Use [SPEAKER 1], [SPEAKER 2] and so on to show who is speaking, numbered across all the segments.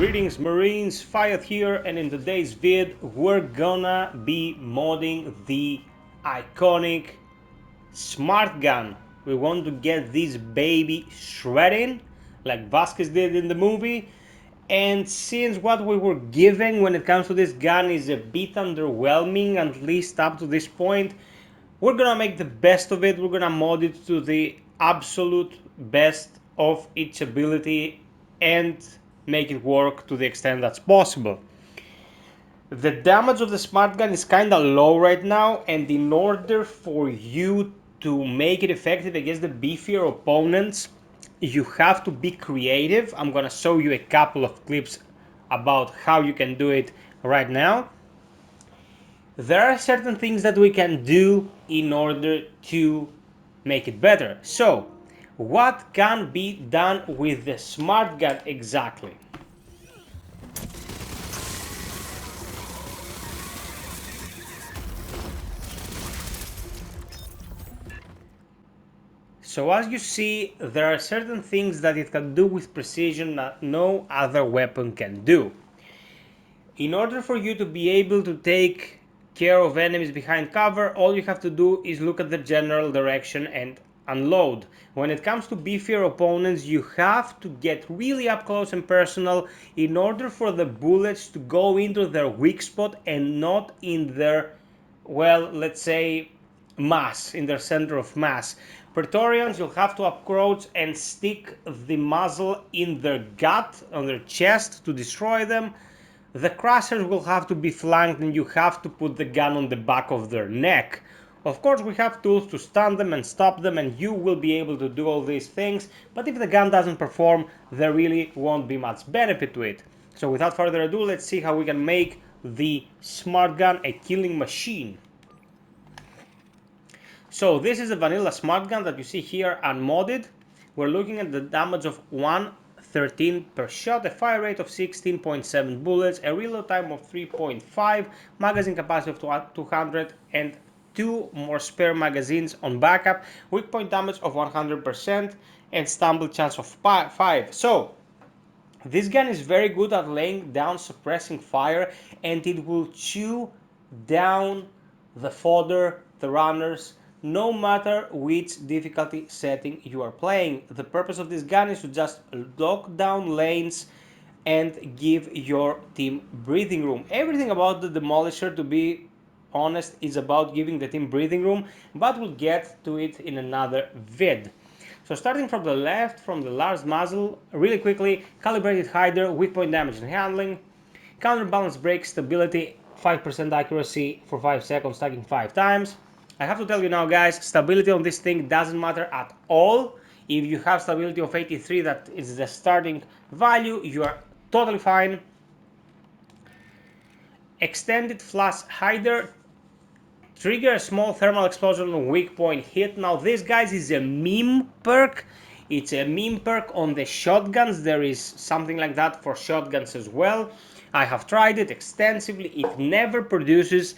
[SPEAKER 1] Greetings Marines, FiOth here, and in today's vid we're gonna be modding the iconic Smartgun. We want to get this baby shredding like Vasquez did in the movie, and since what we were given when it comes to this gun is a bit underwhelming, at least up to this point, we're gonna make the best of it. We're gonna mod it to the absolute best of its ability and make it work to the extent that's possible. The damage of the smart gun is kinda low right now, and in order for you to make it effective against the beefier opponents, you have to be creative. I'm gonna show you a couple of clips about how you can do it right now. There are certain things that we can do in order to make it better. So, what can be done with the smart gun exactly? So as you see, there are certain things that it can do with precision that no other weapon can do. In order for you to be able to take care of enemies behind cover, all you have to do is look at the general direction and unload. When it comes to beefier opponents, you have to get really up close and personal in order for the bullets to go into their weak spot and not in their, well, let's say, mass, in their center of mass. Praetorians, you'll have to approach and stick the muzzle in their gut, on their chest to destroy them. The Crushers will have to be flanked and you have to put the gun on the back of their neck. Of course, we have tools to stun them and stop them, and you will be able to do all these things, but if the gun doesn't perform, there really won't be much benefit to it. So without further ado, let's see how we can make the smart gun a killing machine. So this is a vanilla smart gun that you see here unmodded. We're looking at the damage of 113 per shot, a fire rate of 16.7 bullets, a reload time of 3.5, magazine capacity of 200, and 2 more spare magazines on backup, weak point damage of 100%, and stumble chance of 5. So this gun is very good at laying down suppressing fire, and it will chew down the fodder, the runners, no matter which difficulty setting you are playing. The purpose of this gun is to just lock down lanes and give your team breathing room. Everything about the Demolisher, to be honest, is about giving the team breathing room, but we'll get to it in another vid. So starting from the left, from the large muzzle, really quickly, Calibrated Hydra, weak point damage and handling, counterbalance brake stability, 5% accuracy for 5 seconds, stacking 5 times. I have to tell you now guys, stability on this thing doesn't matter at all. If you have stability of 83, that is the starting value, you are totally fine. Extended flash hider, trigger a small thermal explosion on weak point hit. Now this guys is a meme perk. It's a meme perk on the shotguns. There is something like that for shotguns as well. I have tried it extensively. It never produces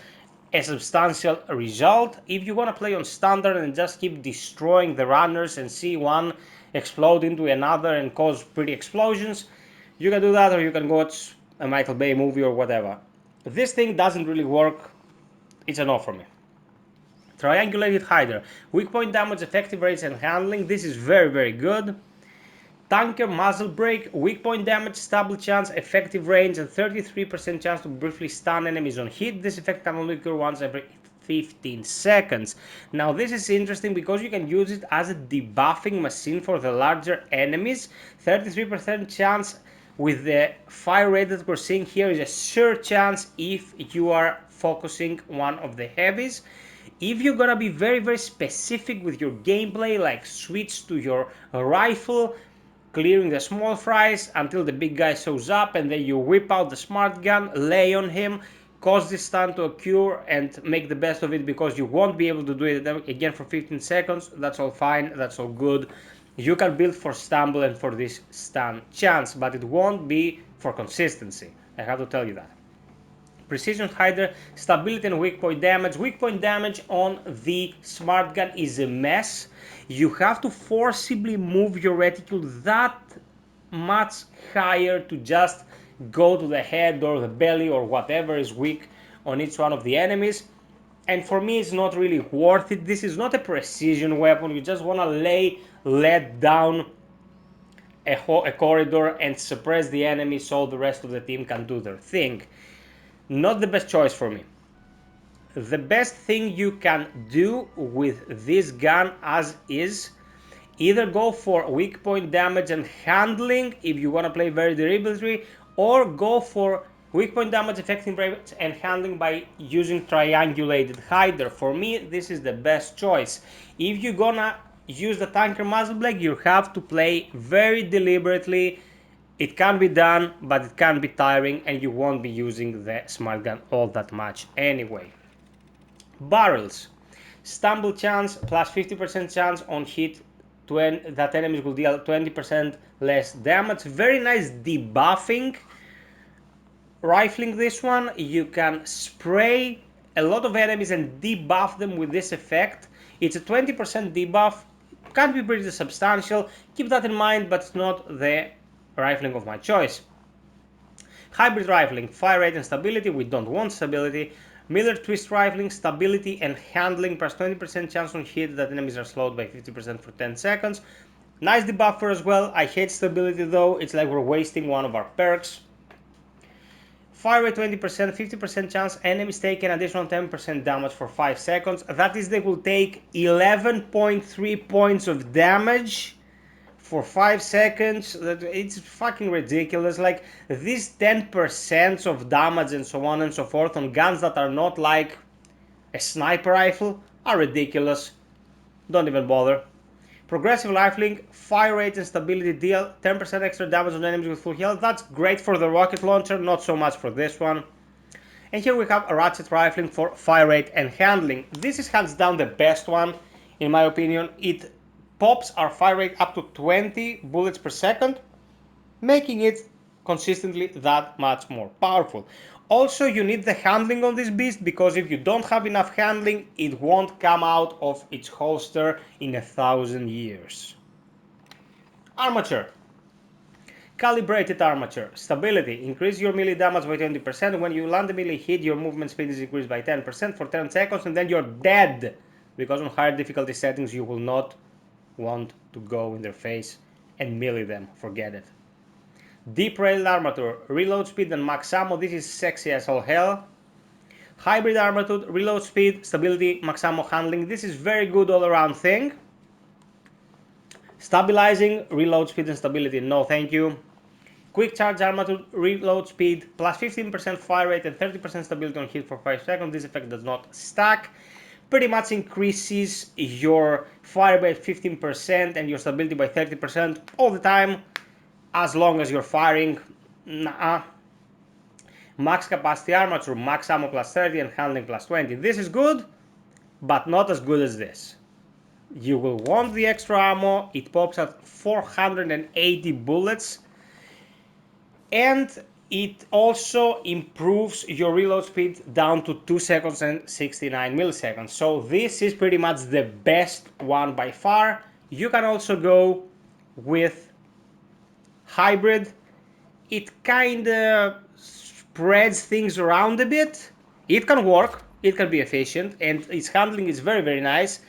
[SPEAKER 1] a substantial result. If you want to play on standard and just keep destroying the runners and see one explode into another and cause pretty explosions, you can do that, or you can watch a Michael Bay movie or whatever. This thing doesn't really work. It's a no for me. Triangulated Hydra, weak point damage, effective rates and handling. This is very good. Tanker muzzle brake, weak point damage, stable chance, effective range, and 33% chance to briefly stun enemies on hit. This effect can only occur once every 15 seconds. Now this is interesting because you can use it as a debuffing machine for the larger enemies. 33% chance with the fire rate that we're seeing here is a sure chance if you are focusing one of the heavies. If you're gonna be very specific with your gameplay, like switch to your rifle, clearing the small fries until the big guy shows up, and then you whip out the smart gun, lay on him, cause this stun to occur and make the best of it, because you won't be able to do it again for 15 seconds. That's all fine, that's all good. You can build for stumble and for this stun chance, but it won't be for consistency. I have to tell you that. Precision Hydra, stability and weak point damage. Weak point damage on the smart gun is a mess. You have to forcibly move your reticule that much higher to just go to the head or the belly or whatever is weak on each one of the enemies. And for me, it's not really worth it. This is not a precision weapon. You just want to let down a corridor and suppress the enemy so the rest of the team can do their thing. Not the best choice for me. The best thing you can do with this gun as is, either go for weak point damage and handling if you want to play very deliberately, or go for weak point damage, effective rate, and handling by using Triangulated Hydra. For me, this is the best choice. If you're gonna use the tanker muzzle blade, you have to play very deliberately. It can be done, but it can be tiring, and you won't be using the smart gun all that much anyway. Barrels. Stumble chance plus 50% chance on hit that enemies will deal 20% less damage. Very nice debuffing. Rifling this one, you can spray a lot of enemies and debuff them with this effect. It's a 20% debuff, can be pretty substantial. Keep that in mind, but it's not the rifling of my choice. Hybrid rifling, fire rate and stability, we don't want stability. Miller twist rifling, stability and handling, plus 20% chance on hit that enemies are slowed by 50% for 10 seconds. Nice debuffer as well. I hate stability though, it's like we're wasting one of our perks. Fire rate 20%, 50% chance enemies take an additional 10% damage for 5 seconds. That is, they will take 11.3 points of damage for 5 seconds. It's fucking ridiculous. Like, these 10% of damage and so on and so forth on guns that are not like a sniper rifle are ridiculous. Don't even bother. Progressive rifling, fire rate and stability deal 10% extra damage on enemies with full health. That's great for the rocket launcher, not so much for this one. And here we have a Ratchet Rifling for fire rate and handling. This is hands down the best one, in my opinion. It pops our fire rate up to 20 bullets per second, making it consistently that much more powerful. Also, you need the handling on this beast, because if you don't have enough handling, it won't come out of its holster in 1,000 years. Armature. Calibrated armature. Stability. Increase your melee damage by 20%. When you land a melee hit, your movement speed is increased by 10% for 10 seconds, and then you're dead. Because on higher difficulty settings, you will not want to go in their face and melee them. Forget it. Deep rail armature, reload speed and max ammo. This is sexy as all hell. Hybrid armature, reload speed, stability, max ammo, handling. This is very good all around thing. Stabilizing, reload speed and stability, no thank you. Quick charge armature, reload speed, plus 15% fire rate and 30% stability on hit for 5 seconds. This effect does not stack. Pretty much increases your fire rate 15% and your stability by 30% all the time, as long as you're firing. Max capacity armature, max ammo plus 30 and handling plus 20. This is good, but not as good as this. You will want the extra ammo. It pops at 480 bullets, and it also improves your reload speed down to 2 seconds and 69 milliseconds. So this is pretty much the best one by far. You can also go with hybrid. It kind of spreads things around a bit. It can work, it can be efficient, and its handling is very, very nice.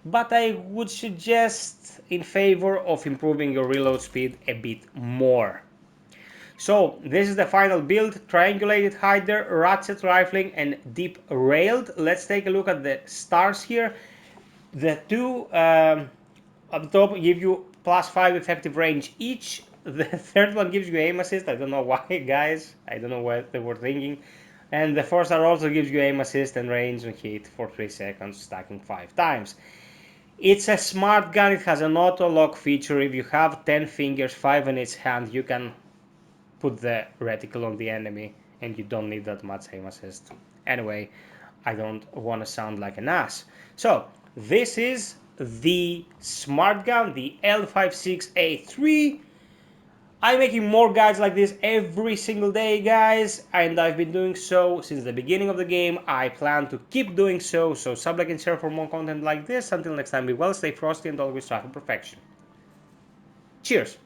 [SPEAKER 1] But I would suggest in favor of improving your reload speed a bit more. So this is the final build: Triangulated Hydra, Ratchet Rifling, and Deep Railed. Let's take a look at the stars here. The two at the top give you plus 5 effective range each. The third one gives you aim assist. I don't know why, guys. I don't know what they were thinking. And the 4 star also gives you aim assist and range on hit for 3 seconds, stacking 5 times. It's a smart gun. It has an auto lock feature. If you have 10 fingers, 5 in each hand, you can put the reticle on the enemy and you don't need that much aim assist. Anyway, I don't want to sound like an ass. So this is the smart gun, the L56A3. I'm making more guides like this every single day, guys, and I've been doing so since the beginning of the game. I plan to keep doing so, sub, like, and share for more content like this. Until next time, be well, stay frosty, and always strive for perfection. Cheers!